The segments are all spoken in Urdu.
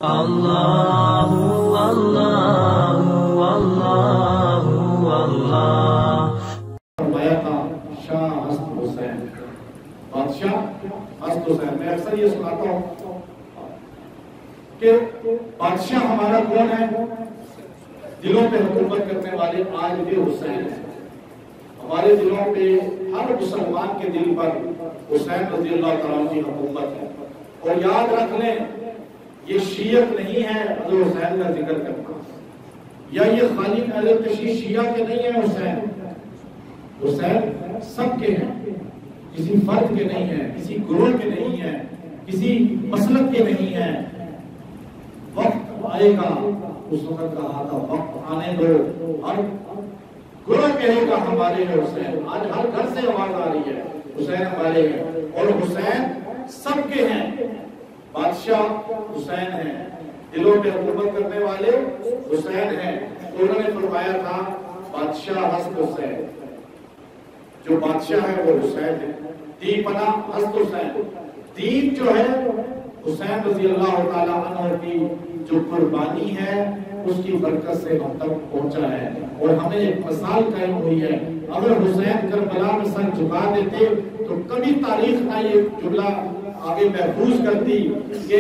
اللہ اللہ اللہ اللہ۔ فرمایا تھا شاہ حسن حسین، بادشاہ حسن حسین۔ میں اکثر یہ سناتا ہوں کہ بادشاہ ہمارا کون ہے؟ دلوں پہ حکومت کرنے والے آج بھی حسین ہیں۔ ہمارے دلوں پہ ہر مسلمان کے دل پر حسین رضی اللہ تعالیٰ کی حکومت ہے۔ اور یاد رکھ لیں، یہ شیعت نہیں ہے حضرت حسین کا ذکر کرنا، یا یہ خالی اہل تشیع شیعہ کے نہیں ہے۔ حسین سب کے ہیں، کسی فرد کے نہیں ہیں، کسی گروہ کے نہیں ہیں، کسی مسلک کے نہیں ہیں۔ وقت آئے گا، اس وقت کا آتا وقت آنے دو، ہر گروہ کہے گا ہمارے ہیں حسین۔ آج ہر گھر سے آواز آ رہی ہے حسین ہمارے ہیں، اور حسین سب کے ہیں۔ بادشاہ حسین ہیں، دلوں پہ حکومت کرنے والے حسین ہیں۔ تو انہوں نے فرمایا تھا بادشاہ حسن حسین، جو بادشاہ ہے وہ حسین ہے۔ دین پناہ حسن حسین، دین جو ہے حسین رضی اللہ تعالیٰ عنہ کی جو قربانی ہے اس کی برکت سے ہم تک پہنچا ہے، اور ہمیں ایک مثال قائم ہوئی ہے۔ اگر حسین کربلا میں سر جھکا دیتے تو کبھی تاریخ نہ یہ جملہ آگے محفوظ کرتی کہ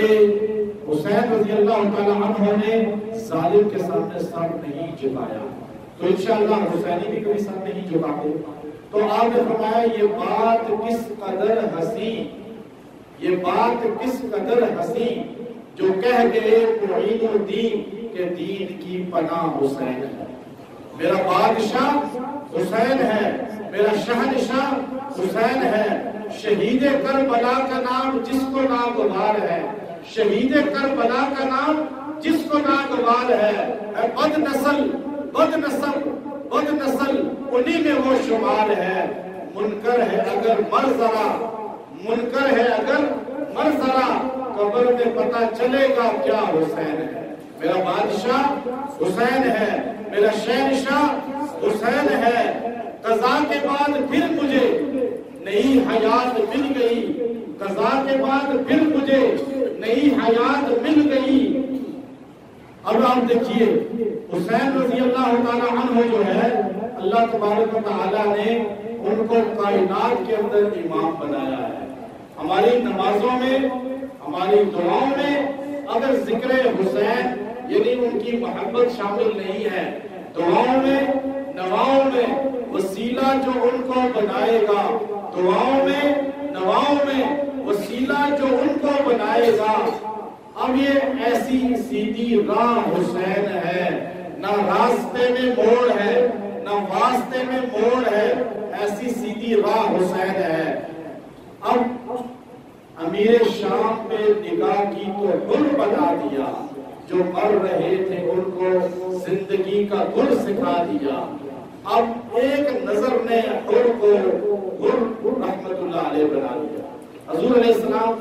حسین رضی اللہ تعالیٰ عنہ نے ظالم کے سامنے سر نہیں جھکایا، تو انشاءاللہ حسینی بھی کبھی سر نہیں جھکاتے۔ تو آپ نے فرمایا یہ بات کس قدر حسین، یہ بات کس قدر حسین جو کہہ گئے معین الدین کہ دین کی پناہ حسین ہے۔ میرا بادشاہ حسین ہے، میرا شہنشاہ حسین ہے۔ شہید کربلا کا نام جس کو ناگوار ہے، شہید کربلا کا نام جس کو ناگوار ہے۔ بد نسل بد نسل بد نسل انہی میں وہ شمار ہے۔ منکر ہے اگر مر ذرا، منکر ہے اگر مر ذرا، قبر میں پتہ چلے گا کیا حسین ہے۔ میرا بادشاہ حسین ہے، میرا شہنشاہ حسین ہے۔ قضا کے بعد پھر مجھے نئی حیات مل گئی، قضا کے بعد پھر مجھے نئی حیات مل گئی۔ اب آپ دیکھیے حسین رضی اللہ تعالیٰ عنہ جو ہے، اللہ تبارک و تعالیٰ نے ان کو کائنات کے اندر امام بنایا ہے۔ ہماری نمازوں میں، ہماری دعاؤں میں اگر ذکر حسین یعنی ان کی محبت شامل نہیں ہے، دعاؤں میں نواؤں میں وسیلہ جو ان کو بنائے گا، دعاؤں میں نواؤں میں وسیلہ جو ان کو بنائے گا۔ اب یہ ایسی سیدھی راہ حسین ہے، نہ راستے میں موڑ ہے نہ واسطے میں موڑ ہے، ایسی سیدھی راہ حسین ہے۔ اب امیر شام پہ نگاہ کی تو حر بنا دیا، جو مر رہے تھے ان کو زندگی کا گل سکھا دیا۔ اب ایک نظر نے حر کو حر رحمت اللہ علیہ بنا دیا۔ حضور علیہ السلام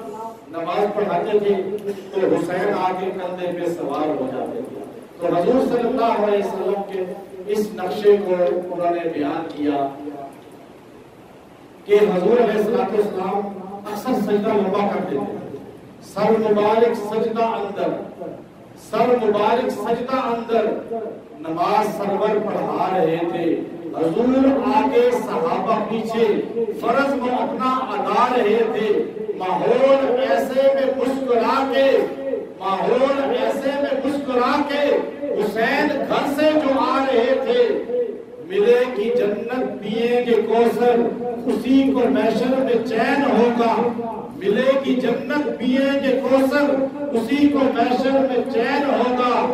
نماز پڑھاتے تھے تو حسین آگے کندھے پہ سوار ہو جاتے تھے، تو حضور صلی اللہ علیہ وسلم کے اس نقشے کو انہوں نے بیان کیا کہ حضور علیہ السلام اکثر سجدہ لمبا کرتے تھے، سر مبارک سجدہ اندر، سر مبارک سجدہ اندر۔ نماز سرور پڑھا رہے تھے، حضور آگے صحابہ پیچھے، فرض کو اپنا ادا رہے تھے۔ ماحول ایسے میں مسکرا کے، ماحول ایسے میں مسکرا کے حسین گھر سے جو آ رہے تھے، ملے گی جنت پیئیں گے کوثر، اسی کو محشر میں چین ہوگا۔ ملے گی جنت پیئیں گے کوثر، اسی کو محشر میں چین ہوگا۔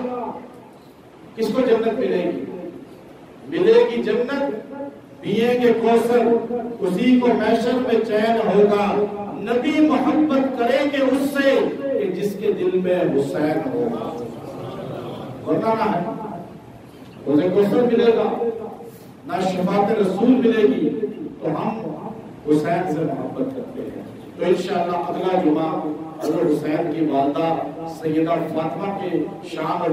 کس کو جنت ملے گی؟ ملے گی جنت پیئیں گے کوثر، اسی کو محشر میں چین ہوگا۔ نبی محبت کریں گے اس سے کہ جس کے دل میں حسین ہوگا، ورنہ نہ ہے۔ اسے کوثر ملے گا نہ شفاعت رسول ملے گی، تو ہم حسین سے محبت کرتے ہیں۔ تو انشاءاللہ اگلا جمعہ حضرت حسین کی والدہ سیدہ فاطمہ کے شان اور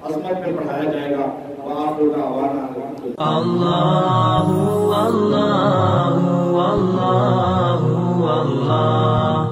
عظمت پہ پڑھایا جائے گا۔ وآخر دعوانا اللہ اللہ اللہ اللہ۔